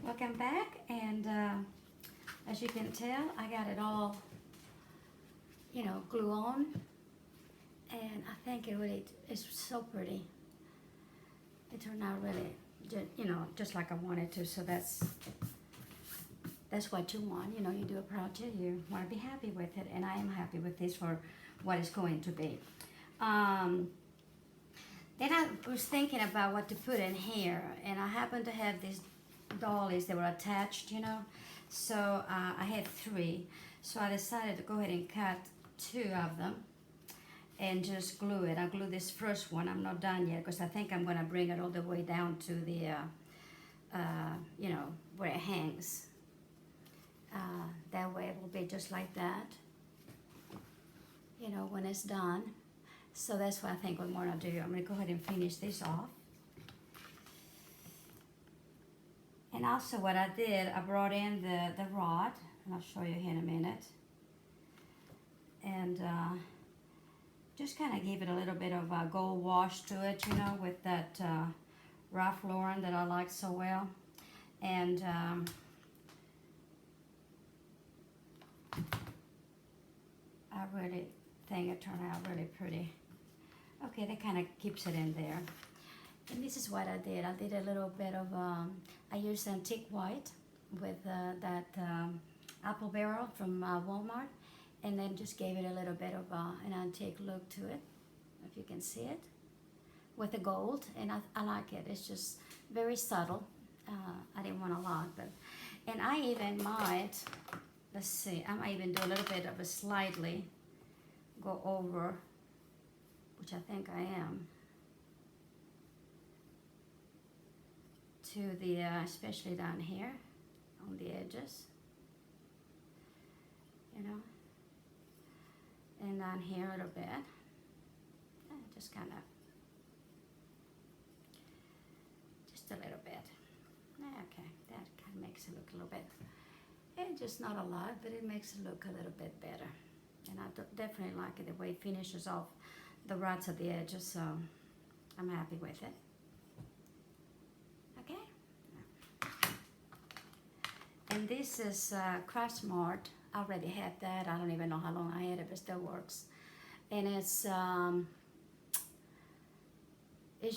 Welcome back, and as you can tell, I got it all, glue on, and I think it really is so pretty. It turned out really, just like I wanted to. So that's what you want. You do a project, you want to be happy with it, and I am happy with this for what it's going to be. Then I was thinking about what to put in here, and I happened to have these dollies that were attached, So I had 3, so I decided to go ahead and cut 2 of them and just glue it. I'll glue this first one. I'm not done yet because I think I'm going to bring it all the way down to the, where it hangs. That way it will be just like that, when it's done. So that's what I think I'm going to do. I'm going to go ahead and finish this off. And also what I did, I brought in the rod, and I'll show you here in a minute. And just kind of give it a little bit of a gold wash to it, with that Ralph Lauren that I like so well. And I really think it turned out really pretty. Okay, that kind of keeps it in there. And this is what I did. I did a little bit of, I used antique white with that apple barrel from Walmart, and then just gave it a little bit of an antique look to it, if you can see it, with the gold, and I like it. It's just very subtle. I didn't want a lot, and I even might, let's see, I might even do a little bit of a slightly go over, which I think I am, to the, especially down here on the edges, and down here a little bit, just kind of, just a little bit. Okay, that kind of makes it look a little bit, and just not a lot, but it makes it look a little bit better. And I definitely like it the way it finishes off the rods at the edges, so I'm happy with it. Okay. And this is Craft Smart. I already had that. I don't even know how long I had it, but it still works. And it's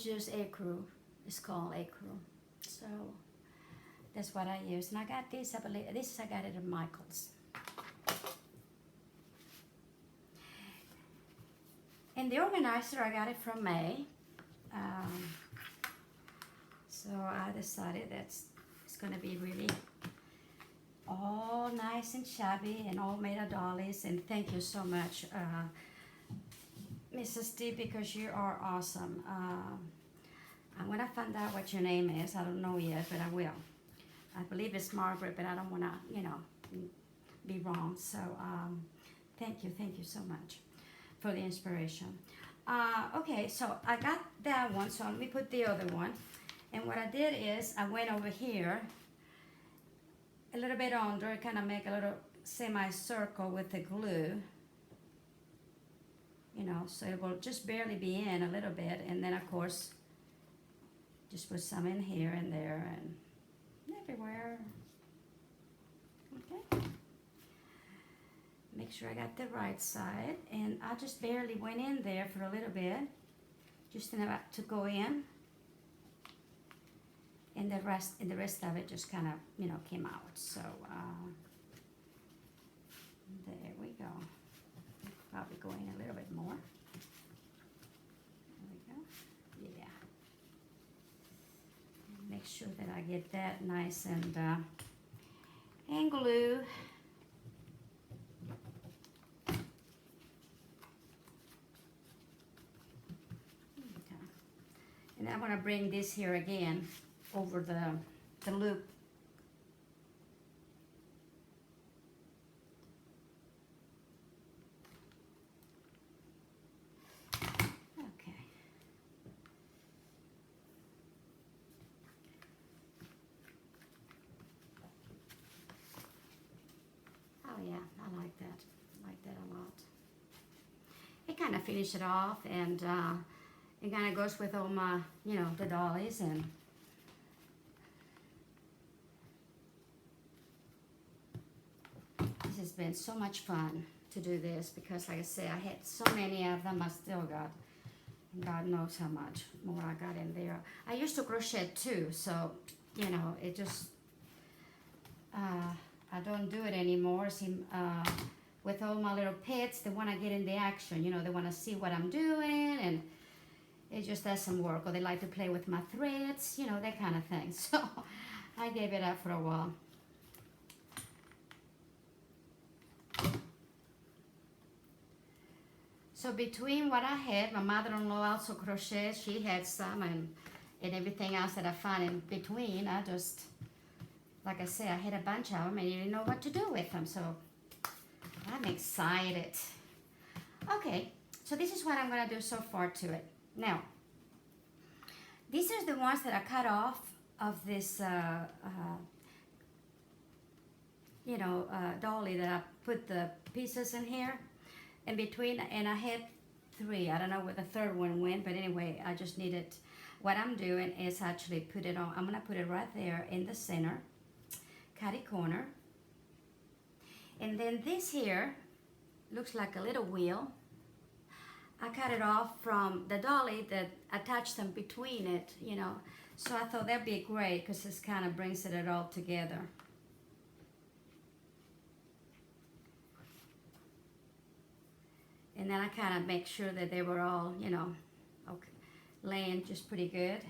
just ecru. It's called ecru. So that's what I use. And I got this, I believe, I got it at Michael's. And the organizer, I got it from May. So I decided it's going to be really all nice and shabby and all made of dollies. And thank you so much, Mrs. D, because you are awesome. I'm going to find out what your name is. I don't know yet, but I will. I believe it's Margaret, but I don't want to, be wrong. So thank you so much for the inspiration. Okay, so I got that one, so let me put the other one. And what I did is I went over here a little bit under, kind of make a little semicircle with the glue, so it will just barely be in a little bit, and then of course just put some in here and there and everywhere. Okay. Make sure I got the right side, and I just barely went in there for a little bit, just enough to go in, and the rest of it just kind of, came out. So there we go. Probably go in a little bit more. There we go. Yeah. Make sure that I get that nice and glue. And I'm going to bring this here again over the loop. Okay. Oh yeah, I like that. I like that a lot. It kind of finishes it off, and it kind of goes with all my, the dollies, and has been so much fun to do this because, like I said, I had so many of them. I still got, God knows how much more I got in there. I used to crochet too, so, you know, it just, I don't do it anymore. See, with all my little pets, they want to get in the action, you know, they want to see what I'm doing, and it just doesn't work, or they like to play with my threads, you know, that kind of thing. So I gave it up for a while. So between what I had, my mother-in-law also crocheted, she had some, and everything else that I found in between, I just, like I said, I had a bunch of them and you didn't know what to do with them, so I'm excited. Okay, so this is what I'm going to do so far to it. Now, these are the ones that I cut off of this, dolly that I put the pieces in here. In between, and I had 3. I don't know where the third one went, but anyway, I just needed, what I'm doing is actually put it on, I'm going to put it right there in the center, catty corner. And then this here looks like a little wheel. I cut it off from the dolly that attached them between it, you know. So I thought that'd be great because this kind of brings it all together. And then I kind of make sure that they were all, you know, okay, laying just pretty good.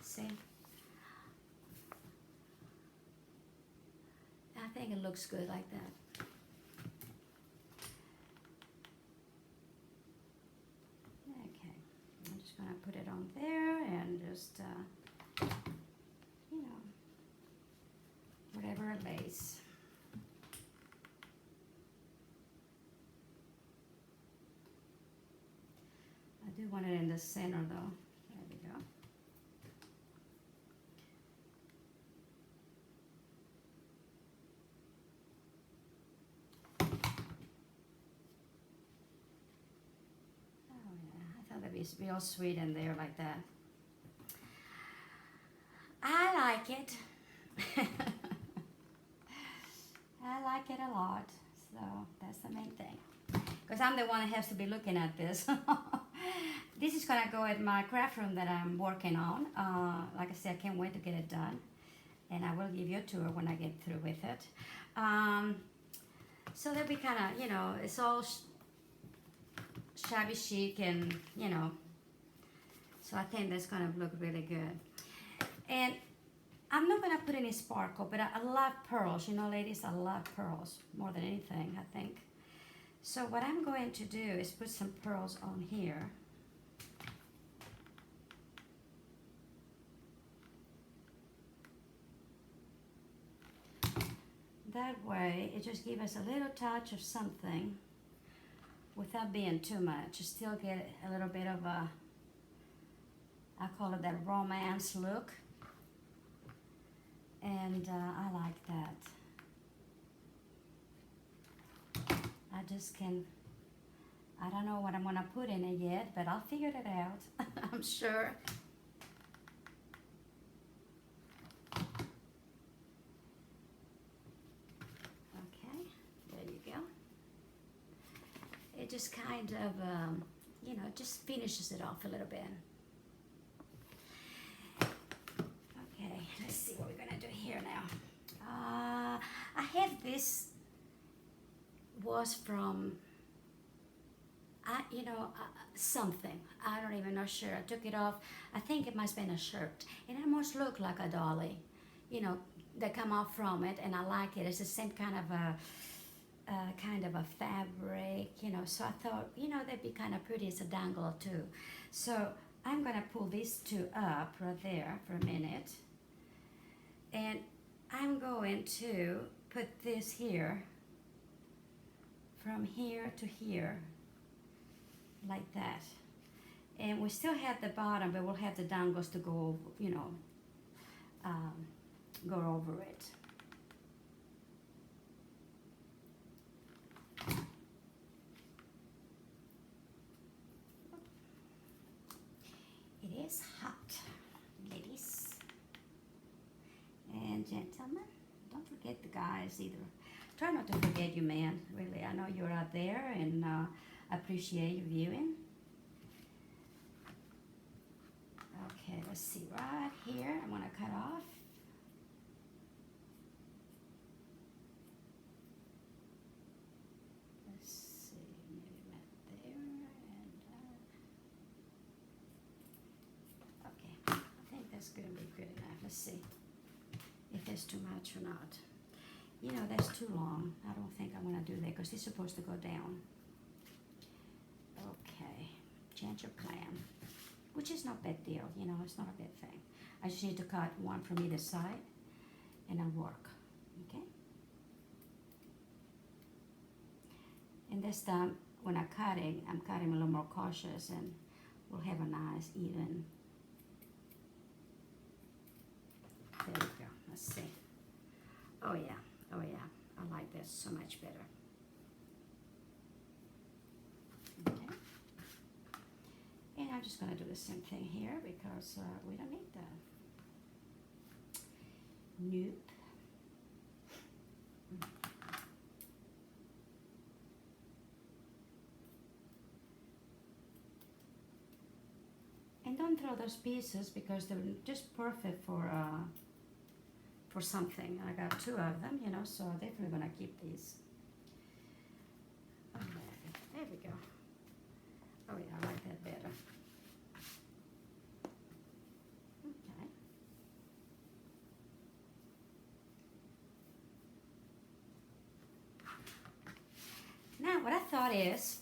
See? I think it looks good like that. Okay, I'm just going to put it on there and just, you know, whatever it lays. I do want it in the center though. There we go. Oh yeah, I thought that'd be real sweet in there like that. I like it. I like it a lot, so that's the main thing. Because I'm the one that has to be looking at this. This is gonna go at my craft room that I'm working on. Like I said, I can't wait to get it done. And I will give you a tour when I get through with it. So that'll be kind of, you know, it's all shabby chic and, you know, so I think that's gonna look really good. And I'm not gonna put any sparkle, but I love pearls. You know, ladies, I love pearls more than anything, I think. So what I'm going to do is put some pearls on here. That way, it just gives us a little touch of something without being too much. You still get a little bit of a, I call it that romance look. And I like that. I just can, I don't know what I'm gonna put in it yet, but I'll figure it out, I'm sure. Okay, there you go. It just kind of, you know, just finishes it off a little bit. Okay, let's see what we're gonna do here now. I have this, was from, something. I don't even know, sure. I took it off. I think it must have been a shirt. And it almost looked like a dolly, you know, that come off from it, and I like it. It's the same kind of a fabric, you know, so I thought, you know, that'd be kind of pretty as a dangle too. So I'm gonna pull these 2 up right there for a minute. And I'm going to put this here, from here to here, like that. And we still have the bottom, but we'll have the dangles to go, you know, go over it. It is hot, ladies and gentlemen. gentlemen. Don't forget the guys either. Try not to forget you, man. Really, I know you're out there, and appreciate you viewing. Okay, let's see. Right here, I'm gonna cut off. Let's see, maybe about there, and okay. I think that's gonna be good enough. Let's see if there's too much or not. You know, that's too long. I don't think I'm gonna do that because it's supposed to go down. Okay, change your plan, which is no big deal. You know, it's not a big thing. I just need to cut one from either side, and I'll work. Okay. And this time, when I'm cutting a little more cautious, and we'll have a nice even. There we go. Let's see. Oh yeah. Oh yeah, I like this so much better. Okay. And I'm just gonna do the same thing here because we don't need that. Nope. And don't throw those pieces because they're just perfect for something. I got two of them, you know, so I'm definitely gonna keep these. Okay, there we go. Oh yeah, I like that better. Okay. Now what I thought is,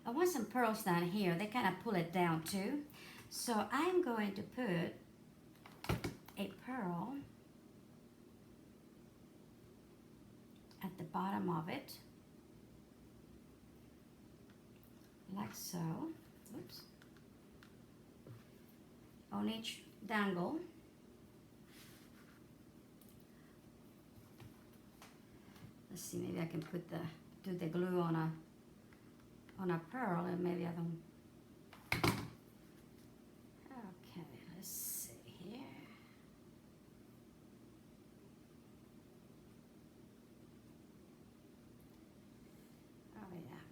I want some pearls down here. They kind of pull it down too. So I'm going to put a pearl at the bottom of it, like so. Oops. On each dangle. Let's see, maybe I can do the glue on a pearl, and maybe I don't. Okay, let's see here. Oh yeah.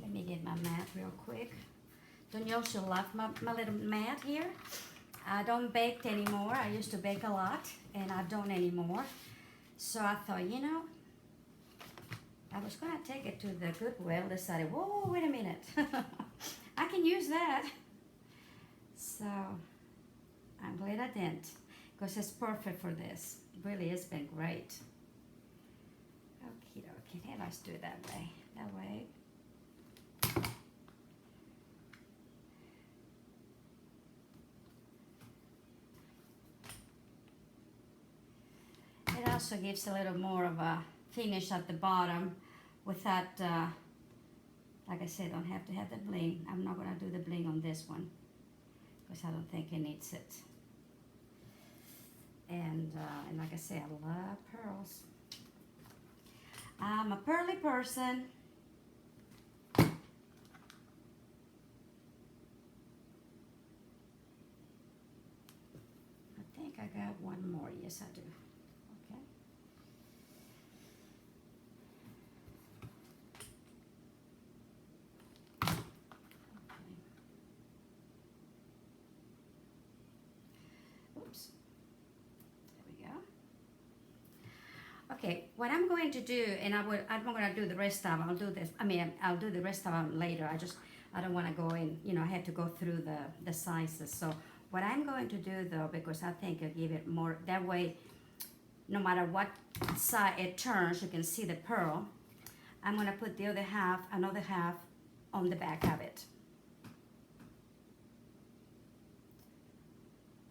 Let me get my mat real quick. Don't you also love my little mat here? I don't bake anymore. I used to bake a lot, and I don't anymore. So I thought, you know, I was gonna take it to the Goodwill. Decided, whoa, wait a minute. I can use that. So I'm glad I didn't, because it's perfect for this. It really has been great. Okay, okay, let's do it that way. That way. It also gives a little more of a finish at the bottom without, like I said, don't have to have the bling. I'm not gonna do the bling on this one because I don't think it needs it. And like I said, I love pearls. I'm a pearly person. I think I got one more. Yes, I do. Okay. Oops. There we go. Okay, what I'm going to do, and I'm not going to do the rest of them. I'll do this. I mean, I'll do the rest of them later. I don't want to go in. You know, I have to go through the sizes. So what I'm going to do though, because I think I'll give it more. That way, no matter what side it turns, you can see the pearl. I'm going to put the other half, another half, on the back of it.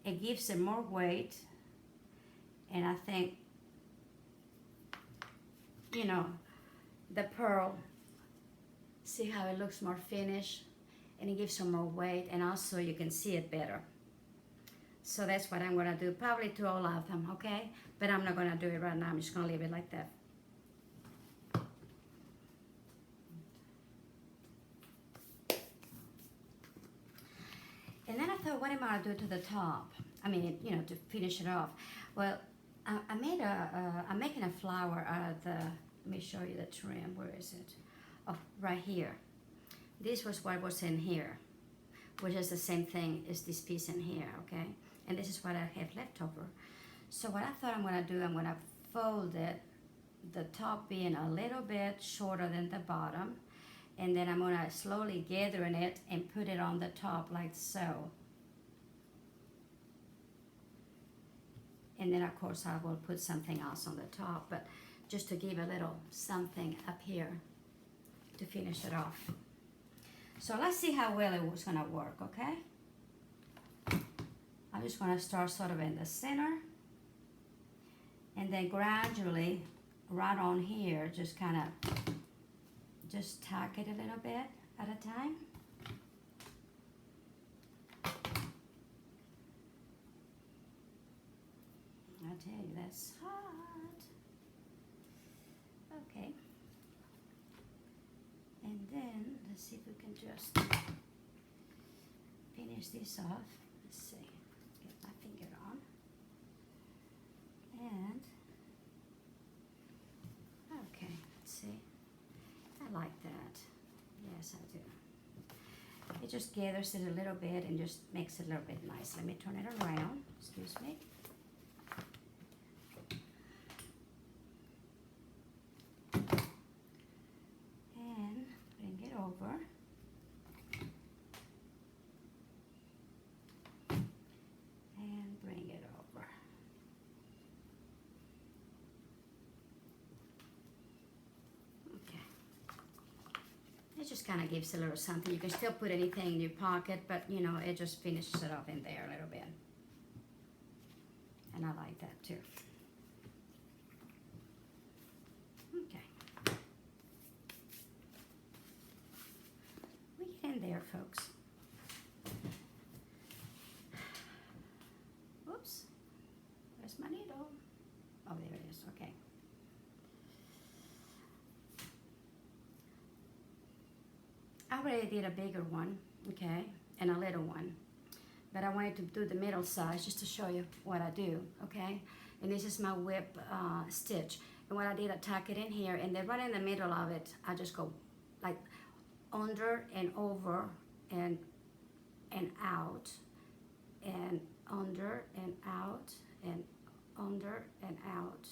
It gives it more weight, and I think, you know, the pearl, see how it looks more finished, and it gives some more weight, and also you can see it better. So that's what I'm gonna do, probably to all of them, okay? But I'm not gonna do it right now, I'm just gonna leave it like that. thought, what am I gonna do to the top? I mean, you know, to finish it off. Well, I'm making a flower out of the, let me show you the trim, where is it? Oh, right here. This was what was in here, which is the same thing as this piece in here, okay? And this is what I have left over. So what I thought I'm gonna do, I'm gonna fold it, the top being a little bit shorter than the bottom, and then I'm gonna slowly gather in it and put it on the top like so. And then of course I will put something else on the top, but just to give a little something up here to finish it off. So let's see how well it was gonna work, okay? I'm just gonna start sort of in the center, and then gradually, right on here, just kind of, just tack it a little bit at a time. I tell you, that's hot. Okay. And then, let's see if we can just finish this off. Let's see, get my finger on. And, okay, let's see. I like that. Yes, I do. It just gathers it a little bit and just makes it a little bit nice. Let me turn it around, excuse me. And bring it over. And bring it over. Okay. It just kind of gives a little something. You can still put anything in your pocket, but you know, it just finishes it off in there a little bit. And I like that too. Okay. We get in there, folks. Whoops. Where's my needle? Oh, there it is. Okay. I already did a bigger one, okay, and a little one. But I wanted to do the middle size just to show you what I do, okay? And this is my whip stitch. And what I did, I tuck it in here, and then right in the middle of it, I just go like under and over and out, and under and out, and under and out.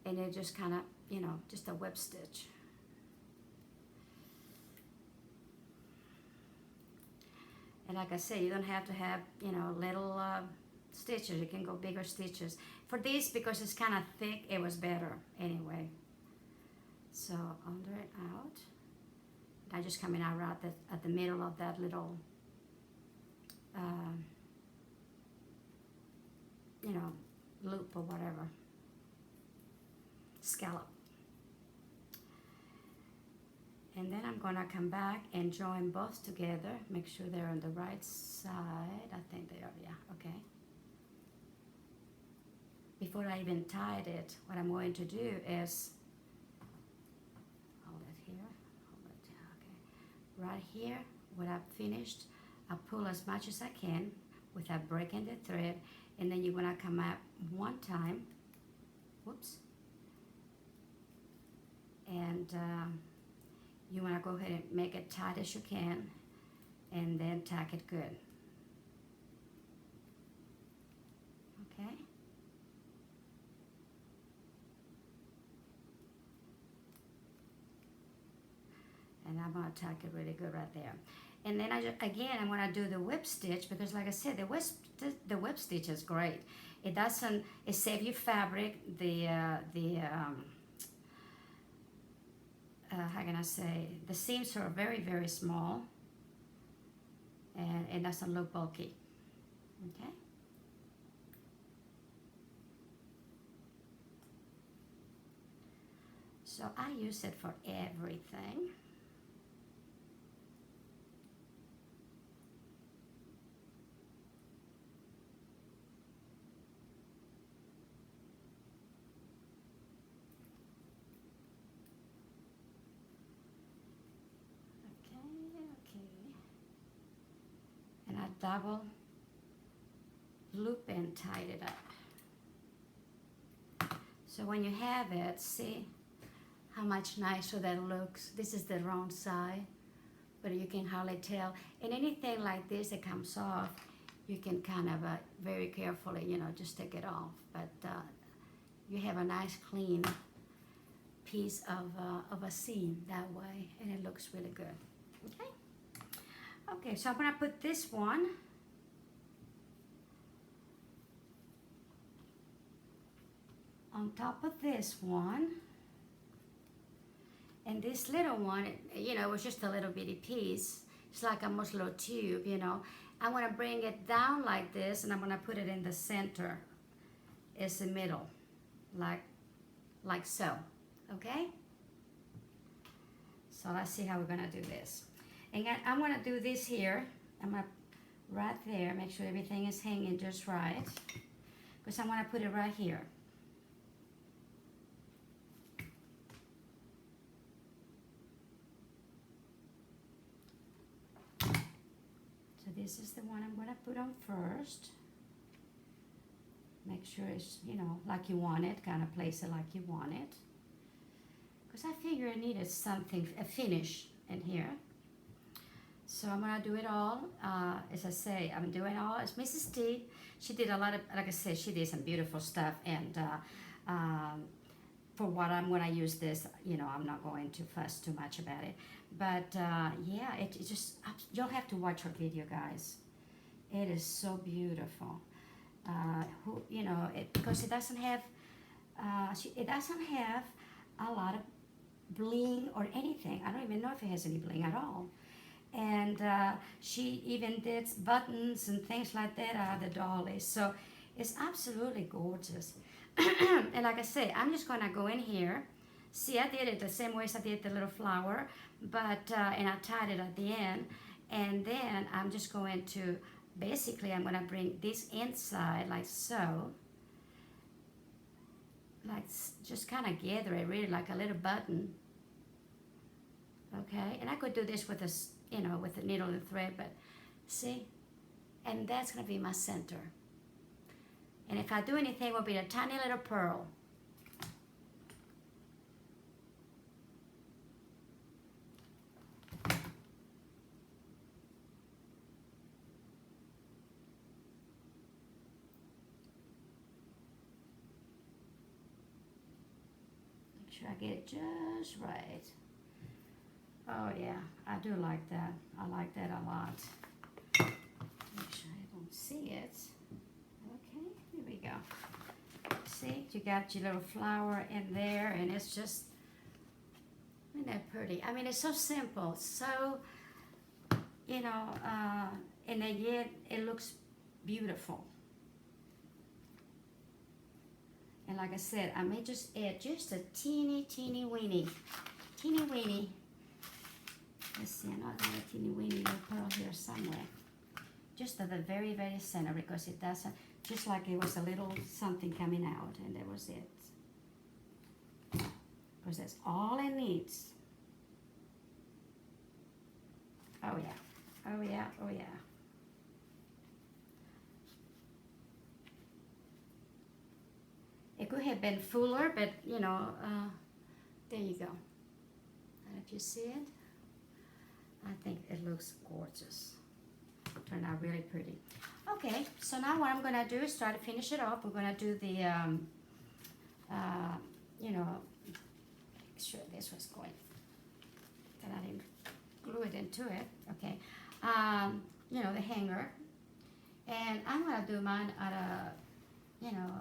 And it just kind of, you know, just a whip stitch. And like I said, you don't have to have, you know, little stitches. You can go bigger stitches. For this, because it's kind of thick, it was better anyway. So under and out. I just coming out right at the middle of that little, you know, loop or whatever, scallop. And then I'm gonna come back and join both together. Make sure they're on the right side. I think they are, yeah, okay. Before I even tied it, what I'm going to do is, hold it here, okay. Right here, when I've finished, I pull as much as I can without breaking the thread, and then you're gonna come up one time, whoops, and you want to go ahead and make it tight as you can, and then tack it good. Okay? And I'm going to tack it really good right there. And then again, I'm going to do the whip stitch, because like I said, the whip stitch is great. It doesn't, it saves you fabric, how can I say, the seams are very, very small, and it doesn't look bulky, okay? So I use it for everything. double loop and tied it up. So when you have it, see how much nicer that looks. This is the wrong side, but you can hardly tell. And anything like this that comes off, you can kind of very carefully, you know, just take it off. But you have a nice clean piece of a seam that way, and it looks really good. Okay. Okay, so I'm gonna put this one on top of this one, and this little one, you know, it was just a little bitty piece. It's like almost a little tube, you know. I'm gonna bring it down like this, and I'm gonna put it in the center. It's the middle, like so. Okay. So let's see how we're gonna do this. And I'm gonna do this here. I'm gonna right there, make sure everything is hanging just right, because I'm gonna put it right here. So this is the one I'm gonna put on first. Make sure it's, you know, like you want it, kind of place it like you want it. Because I figure I needed something, a finish in here. So I'm gonna do it all. As I say, I'm doing all. It's Mrs. T. She did a lot of, like I said, she did some beautiful stuff. And for what I'm gonna use this, you know, I'm not going to fuss too much about it. But yeah, it just, you'll have to watch her video, guys. It is so beautiful. You know, because it doesn't have, it doesn't have a lot of bling or anything. I don't even know if it has any bling at all. And she even did buttons and things like that out of the dollies. So it's absolutely gorgeous. And like I say, I'm just gonna go in here. See, I did it the same way as I did the little flower, but and I tied it at the end. And then I'm just going to, basically I'm gonna bring this inside like so. Like just kind of gather it really like a little button. Okay, and I could do this with a, you know, with a needle and thread, but see, and that's gonna be my center. And if I do anything, it will be a tiny little pearl. Make sure I get it just right. Oh yeah, I do like that. I like that a lot. Make sure I don't see it. Okay, here we go. See, you got your little flower in there, and it's just, isn't that pretty? I mean, it's so simple, so, you know, and then yet it looks beautiful. And like I said, I may just add just a teeny weeny. Let's see, I know I got a teeny weeny little pearl here somewhere. Just at the very center, because it doesn't, just like it was a little something coming out, and that was it. Because that's all it needs. Oh yeah, oh yeah, oh yeah. It could have been fuller, but you know, there you go. And if you see it, I think it looks gorgeous. Turned out really pretty. Okay, so now what I'm gonna do is try to finish it off. We're gonna do the, you know, make sure this was going, that I didn't glue it into it. Okay, you know, the hanger. And I'm gonna do mine at a, you know,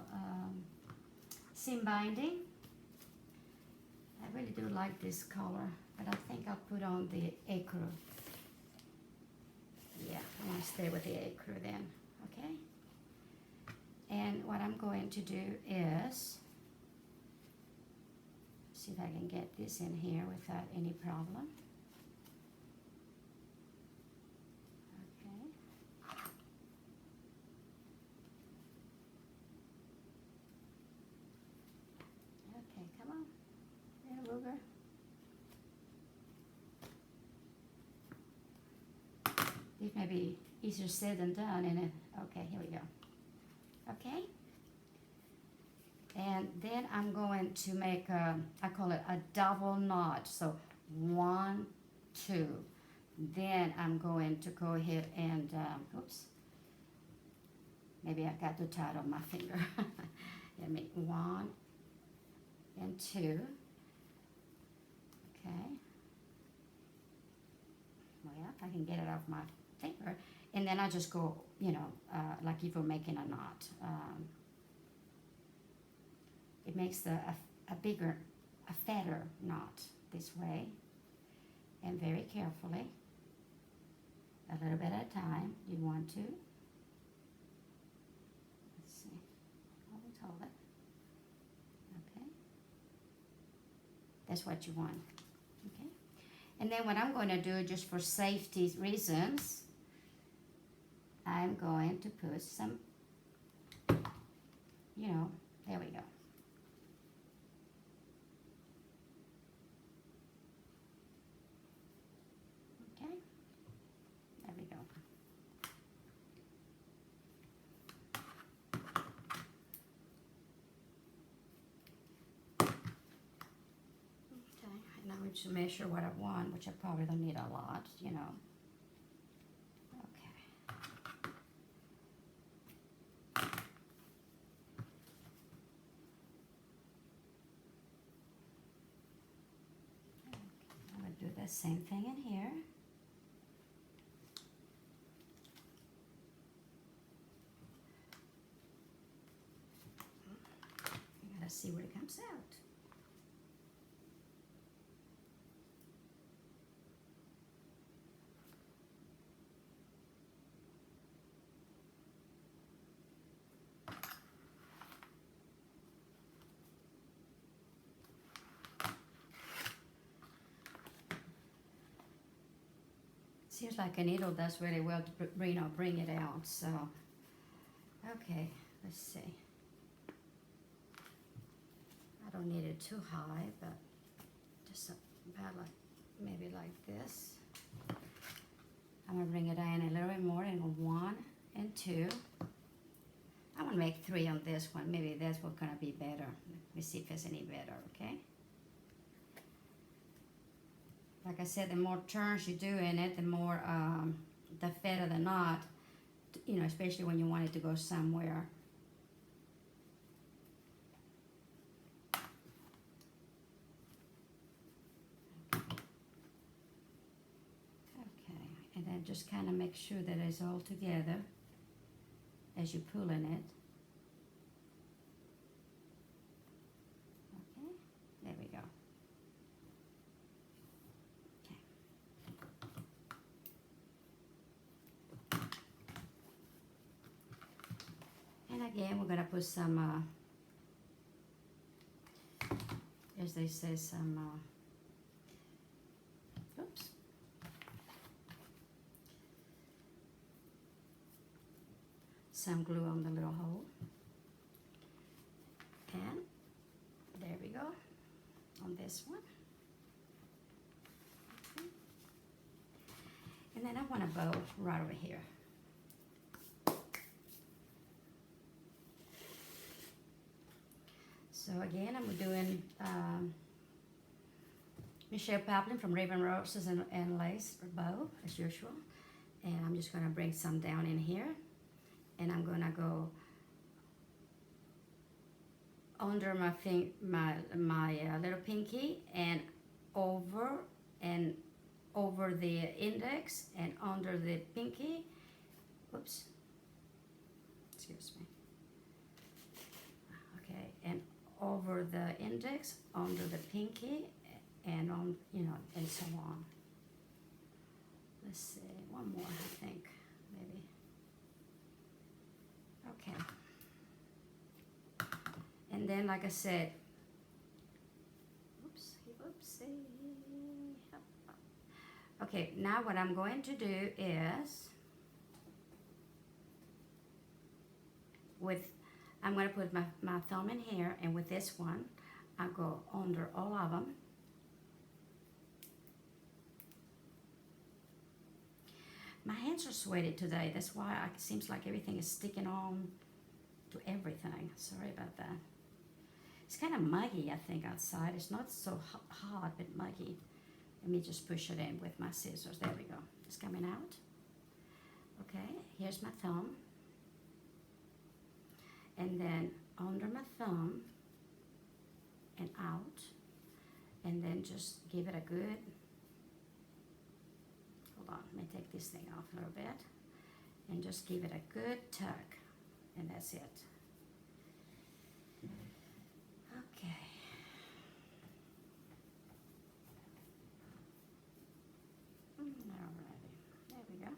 seam binding. I really do like this color, but I think I'll put on the ecru. Yeah, I want to stay with the ecru then, okay? And what I'm going to do is, see if I can get this in here without any problem. Okay. Okay, come on. There, Ruger. These may be easier said than done, isn't it? Okay, here we go. Okay. And then I'm going to make I call it a double knot. So 1, 2. Then I'm going to go ahead and, oops, maybe I got too tight on my finger. Let me, 1 and 2. Okay. Well, I can get it off my finger. And then I just go, you know, like if we're making a knot. It makes a bigger, a fatter knot this way. And very carefully, a little bit at a time, you want to. Let's see, hold it. Okay. That's what you want, okay? And then what I'm going to do, just for safety reasons, I'm going to put some, you know, there we go. Okay, there we go. Okay, now we just measure what I want, which I probably don't need a lot, you know. Do the same thing in here. You gotta see what it comes out. Seems like a needle does really well to bring it out. So, okay, let's see. I don't need it too high, but just about like maybe like this. I'm gonna bring it in a little bit more, and 1 and 2. I'm gonna make 3 on this one. Maybe that's what's gonna be better. Let me see if it's any better. Okay. Like I said, the more turns you do in it, the more, the fatter the knot, you know, especially when you want it to go somewhere. Okay, and then just kind of make sure that it's all together as you're pulling it. Okay, there we go. And again, we're gonna put some, as they say, some, oops. Some glue on the little hole. And there we go, on this one. Okay. And then I want a bow right over here. So again, I'm doing Michelle Paplin from Raven Roses and Lace bow, as usual. And I'm just gonna bring some down in here. And I'm gonna go under my little pinky and over the index and under the pinky. Whoops, excuse me. Okay, and over the index, under the pinky, and on, you know, and so on. Let's see, one more, I think, maybe. Okay. And then, like I said, oopsie. Okay, now what I'm going to do is, I'm going to put my thumb in here, and with this one, I go under all of them. My hands are sweaty today. That's why it seems like everything is sticking on to everything. Sorry about that. It's kind of muggy, I think, outside. It's not so hot, but muggy. Let me just push it in with my scissors. There we go. It's coming out. Okay, here's my thumb. And then under my thumb and out. And then just give it a good, hold on, let me take this thing off a little bit. And just give it a good tug. And that's it. Okay. Alrighty, there we go.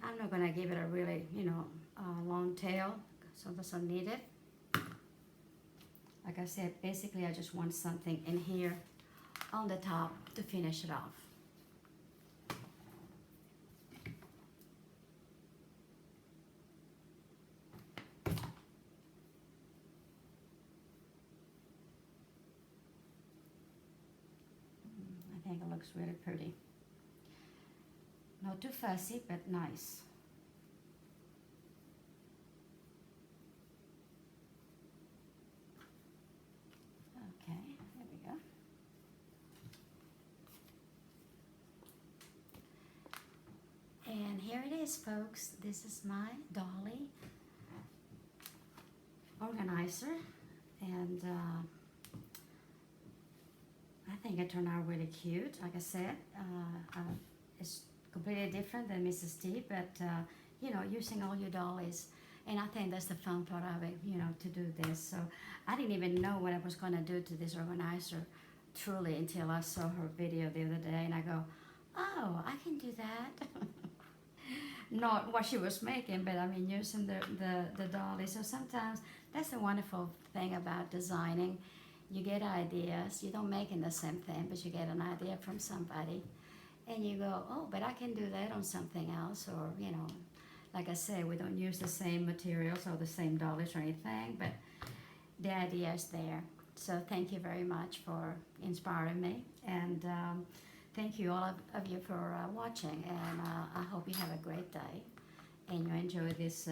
I'm not gonna give it a really, long tail, so it doesn't need it. Like I said, basically I just want something in here on the top to finish it off. I think it looks really pretty. Not too fussy, but nice. Okay, there we go. And here it is, folks. This is my dolly organizer. And I think it turned out really cute. Like I said, it's completely different than Mrs. T, but using all your dollies, and I think that's the fun part of it, to do this. So I didn't even know what I was going to do to this organizer truly until I saw her video the other day, and I go, oh, I can do that. Not what she was making, but I mean using the dolly. So sometimes that's the wonderful thing about designing. You get ideas. You don't make the same thing, but you get an idea from somebody. And you go, oh, but I can do that on something else. Or, like I say, we don't use the same materials or the same dollies or anything, but the idea is there. So thank you very much for inspiring me. And thank you, all of you, for watching. And I hope you have a great day. And you enjoy this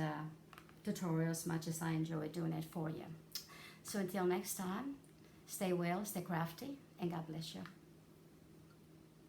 tutorial as much as I enjoy doing it for you. So until next time, stay well, stay crafty, and God bless you.